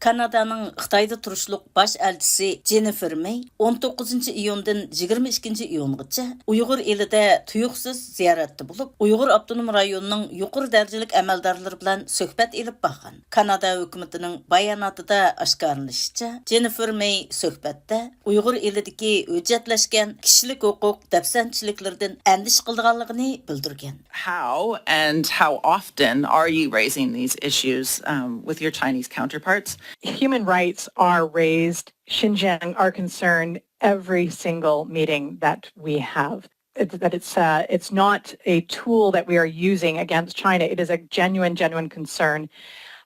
Kanadaның Xitayda turuşluq baş elçisi Jennifer May 19 iyundan 22 iyungacha Uyghur elida tuyuqsiz ziyoratda bo'lib, Uyghur avtonom rayonining yuqori darajalik amaldorlari bilan suhbat elib baxan. Kanada hukumatining bayonotida oshkorlanishicha, Jennifer May suhbatda Uyghur elidagi hujjatlashgan kishilik huquq dafsanchiliklardan andish qilganligini bildirgan. How often are you raising these issues with your Chinese counterparts? Human rights are raised. Xinjiang are concerned every single meeting that we have. It's not a tool that we are using against China. It is a genuine concern,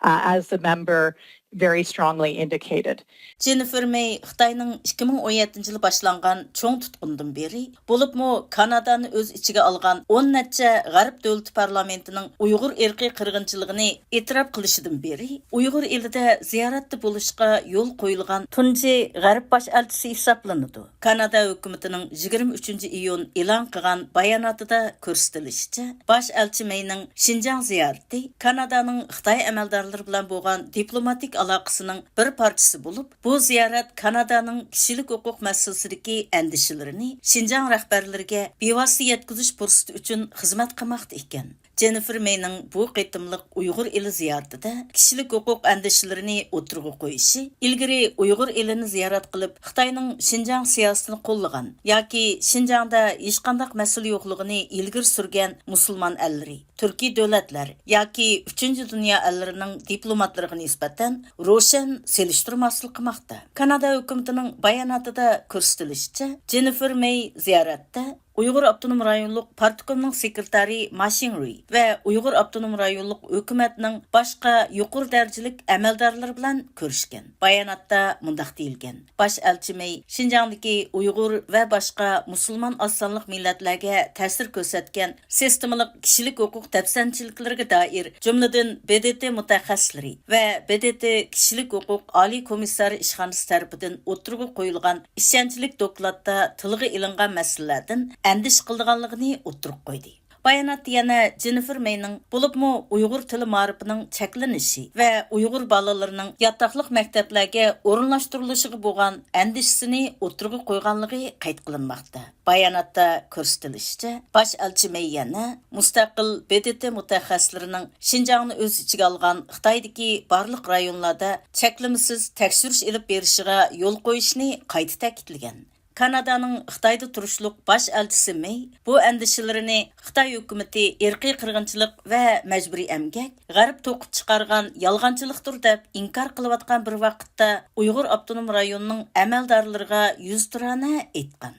as the member very strongly indicated. Jennifer May Xitayning 2017-yılı başlanğan çoğ tutqundan beri, bo'libmi Kanadani öz içiga algan 10 necha G'arb davlat parlamentinin Uyghur irqiy qirg'inchiligini e'tirof qilishidan beri, Uyghur elida ziyoratda bo'lishga yo'l qo'yilgan tunji G'arb bosh elchisi hisoblanadi. Kanada hukumatining 23-iyun e'lon qilgan bayonotida ko'rsatilishicha, bosh elchi Mayning Xinjiang ziyorati Kanadaning Xitoy amaldorlari bilan bo'lgan diplomatik aloqasining bir parchasi bo'lib, bu ziyorat Kanadaning kishilik huquq masalasidagi andishalarini Xinjiang rahbarlariga bevosita yetkazish fursati uchun xizmat qilmoqda ekan. Jennifer Mayning bu qitimliq Uyghur eli ziyoratida kishilik huquq andishalarini o'tirg'i qo'yishi, ilgari Uyghur elini ziyorat qilib, Xitoyning Xinjiang siyosatini qo'llagan yoki Xinjiangda hech qanday masala yo'qligini ilgari surgan musulmon ellari, Turkiy davlatlar yoki 3-dunyo ellarining diplomatlariga nisbatan ro'shan selishtirmaslik qilmoqda. Kanada hukumatining bayonotida ko'rsatilishicha, Jennifer May ziyoratda Uyghur Avtonom Rayonluq Partikomining sekretari Ma Xingri va Uyghur Avtonom Rayonluq hukumatning boshqa yuqori darajalik amaldorlari bilan ko'rishgan. Bayonotda mundaq deyilgan: Bosh elchi May Xinjiangdagi Uyghur va boshqa musulmon osonliq millatlarga ta'sir ko'rsatgan sistemalik kishilik huquq tafsanchiliklariga doir, jumladan BDT mutaxassislari va BDT kishilik huquq oliy komissari ishxonasi tarafidan o'tirg'i qo'yilgan ishonchlik dokladda tilga ilingan masalalardan andish qilganligini o'tirib qo'ydi. Bayonotda yana Jennifer Mayning bo'libmi Uyg'ur tili ma'rifining cheklanishi va Uyg'ur bolalarining yotoqliq maktablarga o'rinlashtirilishiga bo'lgan andishisini o'tirg'i qo'yganligi qayd qilinmoqda. Bayonotda ko'rsatilishicha, bosh elchi May yana mustaqil BDT mutaxassislarining Xinjiangni o'z ichiga olgan Xitoydagi barliq rayonlarda cheklimisiz tekshirish ilib berishiga yo'l qo'yishni qayta ta'kidlagan. Kanadaning Xitoyda turishluq baş elchisi May bu andishalarini Xitoy hukumati irqiy qirg'inchilik va majburiy emgak, G'arb to'qib chiqargan yolg'onchilikdir deb inkor qilayotgan bir vaqtda Uyg'ur avtonom rayonining amaldorlariga yuzturana aytgan.